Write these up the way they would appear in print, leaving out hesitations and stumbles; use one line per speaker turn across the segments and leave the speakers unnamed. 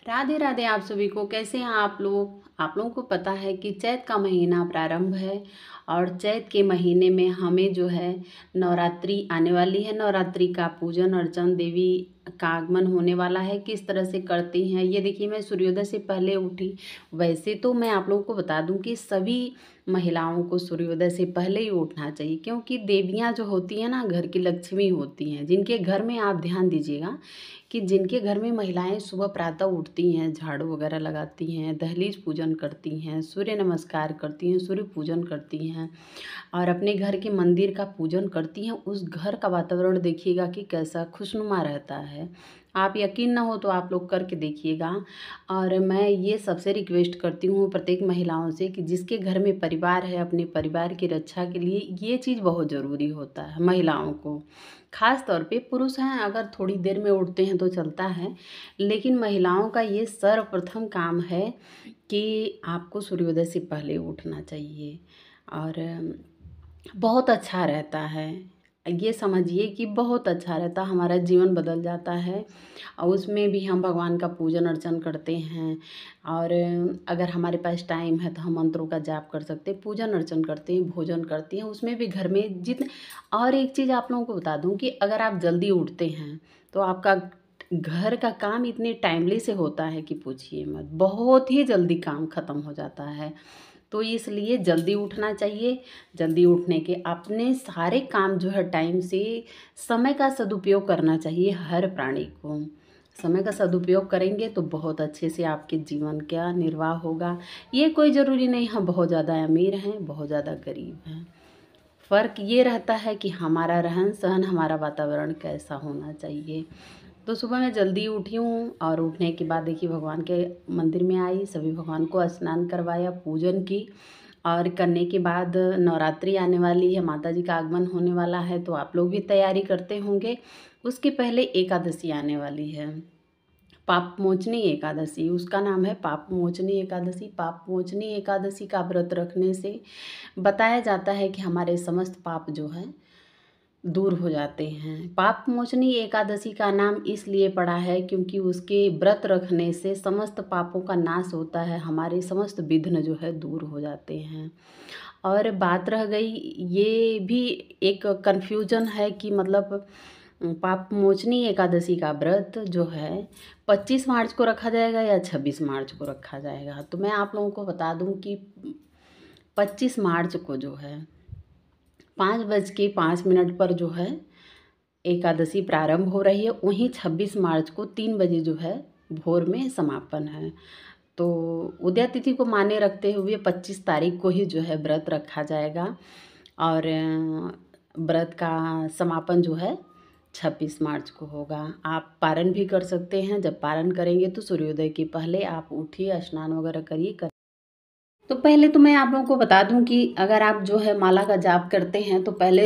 राधे राधे आप सभी को। कैसे हैं आप लोग? आप लोगों को पता है कि चैत का महीना प्रारंभ है और चैत के महीने में हमें जो है नवरात्रि आने वाली है। नवरात्रि का पूजन अर्चन, देवी का आगमन होने वाला है। किस तरह से करती हैं ये देखिए। मैं सूर्योदय से पहले उठी। वैसे तो मैं आप लोगों को बता दूं कि सभी महिलाओं को सूर्योदय से पहले ही उठना चाहिए, क्योंकि देवियाँ जो होती हैं ना, घर की लक्ष्मी होती हैं। जिनके घर में आप ध्यान दीजिएगा कि जिनके घर में महिलाएं सुबह प्रातः उठती हैं, झाड़ू वगैरह लगाती हैं, दहलीज पूजन करती हैं, सूर्य नमस्कार करती हैं, सूर्य पूजन करती हैं और अपने घर के मंदिर का पूजन करती हैं, उस घर का वातावरण देखिएगा कि कैसा खुशनुमा रहता है। आप यकीन ना हो तो आप लोग करके देखिएगा। और मैं ये सबसे रिक्वेस्ट करती हूँ प्रत्येक महिलाओं से कि जिसके घर में परिवार है, अपने परिवार की रक्षा के लिए ये चीज़ बहुत ज़रूरी होता है महिलाओं को। ख़ास तौर पे पुरुष हैं अगर थोड़ी देर में उठते हैं तो चलता है, लेकिन महिलाओं का ये सर्वप्रथम काम है कि आपको सूर्योदय से पहले उठना चाहिए। और बहुत अच्छा रहता है। ये समझिए कि बहुत अच्छा रहता है, हमारा जीवन बदल जाता है और उसमें भी हम भगवान का पूजन अर्चन करते हैं। और अगर हमारे पास टाइम है तो हम मंत्रों का जाप कर सकते हैं, पूजन अर्चन करते हैं, भोजन करते हैं। उसमें भी घर में जितने, और एक चीज़ आप लोगों को बता दूं कि अगर आप जल्दी उठते हैं तो आपका घर का काम इतने टाइमली से होता है कि पूछिए मत। बहुत ही जल्दी काम ख़त्म हो जाता है। तो इसलिए जल्दी उठना चाहिए। जल्दी उठने के अपने सारे काम जो है टाइम से, समय का सदुपयोग करना चाहिए हर प्राणी को। समय का सदुपयोग करेंगे तो बहुत अच्छे से आपके जीवन का निर्वाह होगा। ये कोई ज़रूरी नहीं हम बहुत ज़्यादा अमीर हैं, बहुत ज़्यादा गरीब हैं। फ़र्क ये रहता है कि हमारा रहन सहन, हमारा वातावरण कैसा होना चाहिए। तो सुबह मैं जल्दी उठी हूँ और उठने के बाद देखिए भगवान के मंदिर में आई, सभी भगवान को स्नान करवाया, पूजन की। और करने के बाद नवरात्रि आने वाली है, माता जी का आगमन होने वाला है, तो आप लोग भी तैयारी करते होंगे। उसके पहले एकादशी आने वाली है, पाप मोचनी एकादशी। उसका नाम है पाप मोचनी एकादशी। पाप मोचनी एकादशी का व्रत रखने से बताया जाता है कि हमारे समस्त पाप जो है दूर हो जाते हैं। पाप मोचनी एकादशी का नाम इसलिए पड़ा है क्योंकि उसके व्रत रखने से समस्त पापों का नाश होता है, हमारे समस्त विघ्न जो है दूर हो जाते हैं। और बात रह गई, ये भी एक कन्फ्यूजन है कि मतलब पाप मोचनी एकादशी का व्रत जो है 25 मार्च को रखा जाएगा या 26 मार्च को रखा जाएगा। तो मैं आप लोगों को बता दूं कि 25 मार्च को जो है 5:05 पर जो है एकादशी प्रारंभ हो रही है। वहीं 26 मार्च को 3 बजे जो है भोर में समापन है। तो उदय तिथि को माने रखते हुए 25 तारीख को ही जो है व्रत रखा जाएगा और व्रत का समापन जो है 26 मार्च को होगा। आप पारण भी कर सकते हैं। जब पारण करेंगे तो सूर्योदय के पहले आप उठिए, स्नान वगैरह करिए। तो पहले तो मैं आप लोगों को बता दूं कि अगर आप जो है माला का जाप करते हैं तो पहले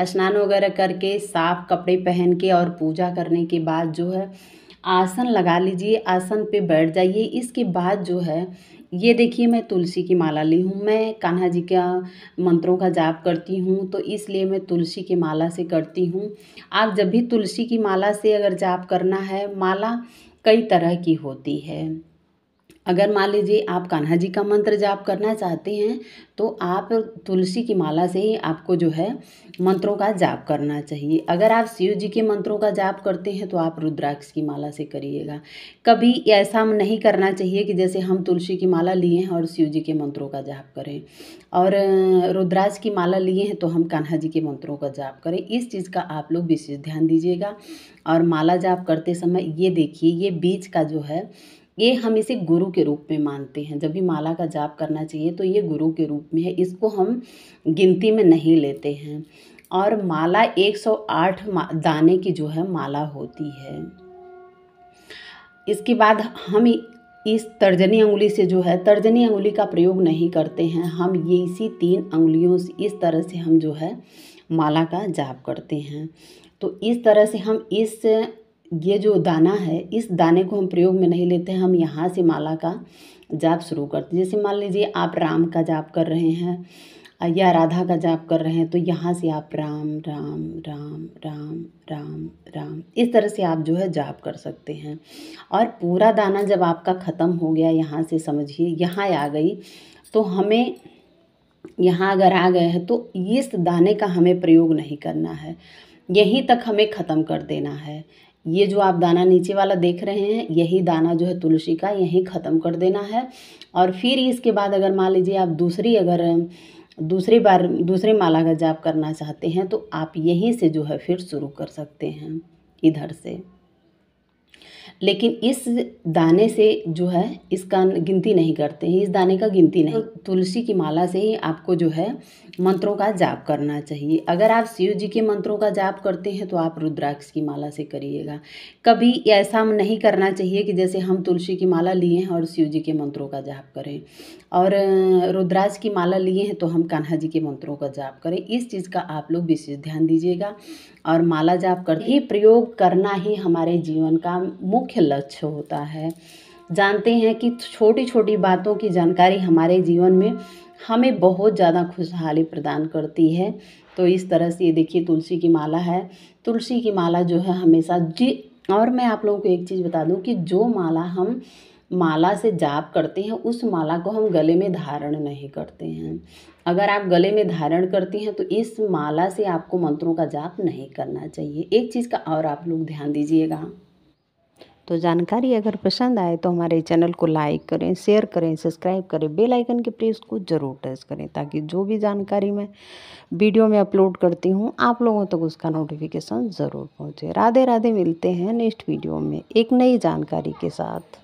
स्नान वगैरह करके, साफ कपड़े पहन के और पूजा करने के बाद जो है आसन लगा लीजिए, आसन पे बैठ जाइए। इसके बाद जो है ये देखिए, मैं तुलसी की माला ली हूँ। मैं कान्हा जी का मंत्रों का जाप करती हूँ, तो इसलिए मैं तुलसी की माला से करती हूँ। आप जब भी तुलसी की माला से अगर जाप करना है, माला कई तरह की होती है। अगर मान लीजिए आप कान्हा जी का मंत्र जाप करना चाहते हैं तो आप तुलसी की माला से ही आपको जो है मंत्रों का जाप करना चाहिए। अगर आप शिव जी के मंत्रों का जाप करते हैं तो आप रुद्राक्ष की माला से करिएगा। कभी ऐसा नहीं करना चाहिए कि जैसे हम तुलसी की माला लिए हैं और शिव जी के मंत्रों का जाप करें, और रुद्राक्ष की माला लिए हैं तो हम कान्हा जी के मंत्रों का जाप करें। इस चीज़ का आप लोग विशेष ध्यान दीजिएगा। और माला जाप करते समय ये देखिए, ये बीच का जो है ये हम इसे गुरु के रूप में मानते हैं। जब भी माला का जाप करना चाहिए तो ये गुरु के रूप में है, इसको हम गिनती में नहीं लेते हैं। और माला 108 दाने की जो है माला होती है। इसके बाद हम इस तर्जनी अंगुली से जो है, तर्जनी अंगुली का प्रयोग नहीं करते हैं हम, ये इसी 3 अंगुलियों से इस तरह से हम जो है माला का जाप करते हैं। तो इस तरह से हम ये जो दाना है, इस दाने को हम प्रयोग में नहीं लेते हैं, हम यहाँ से माला का जाप शुरू करते हैं। जैसे मान लीजिए आप राम का जाप कर रहे हैं, या राधा का जाप कर रहे हैं तो यहाँ से आप राम राम राम राम राम राम इस तरह से आप जो है जाप कर सकते हैं। और पूरा दाना जब आपका ख़त्म हो गया, यहाँ से समझिए यहाँ आ गई, तो हमें यहाँ अगर आ गए हैं तो इस दाने का हमें प्रयोग नहीं करना है, यहीं तक हमें ख़त्म कर देना है। ये जो आप दाना नीचे वाला देख रहे हैं, यही दाना जो है तुलसी का यहीं ख़त्म कर देना है। और फिर इसके बाद अगर मान लीजिए आप दूसरी बार दूसरे माला का जाप करना चाहते हैं तो आप यहीं से जो है फिर शुरू कर सकते हैं इधर से। लेकिन इस दाने से जो है इसका गिनती नहीं करते हैं, इस दाने का गिनती नहीं। तुलसी की माला से ही आपको जो है मंत्रों का जाप करना चाहिए। अगर आप शिव जी के मंत्रों का जाप करते हैं तो आप रुद्राक्ष की माला से करिएगा। कभी ऐसा नहीं करना चाहिए कि जैसे हम तुलसी की माला लिए हैं और शिव जी के मंत्रों का जाप करें, और रुद्राक्ष की माला लिए हैं तो हम कान्हा जी के मंत्रों का जाप करें। इस चीज़ का आप लोग विशेष ध्यान दीजिएगा। और माला जाप कर ही प्रयोग करना ही हमारे जीवन का मुख्य लक्ष्य होता है। जानते हैं कि छोटी छोटी बातों की जानकारी हमारे जीवन में हमें बहुत ज़्यादा खुशहाली प्रदान करती है। तो इस तरह से ये देखिए तुलसी की माला है। तुलसी की माला जो है हमेशा और मैं आप लोगों को एक चीज़ बता दूं कि जो माला हम माला से जाप करते हैं उस माला को हम गले में धारण नहीं करते हैं। अगर आप गले में धारण करती हैं तो इस माला से आपको मंत्रों का जाप नहीं करना चाहिए। एक चीज़ का और आप लोग ध्यान दीजिएगा। तो जानकारी अगर पसंद आए तो हमारे चैनल को लाइक करें, शेयर करें, सब्सक्राइब करें, बेल आइकन के प्रेस को ज़रूर टच करें ताकि जो भी जानकारी मैं वीडियो में अपलोड करती हूँ आप लोगों तक उसका नोटिफिकेशन ज़रूर पहुँचे। राधे राधे, मिलते हैं नेक्स्ट वीडियो में एक नई जानकारी के साथ।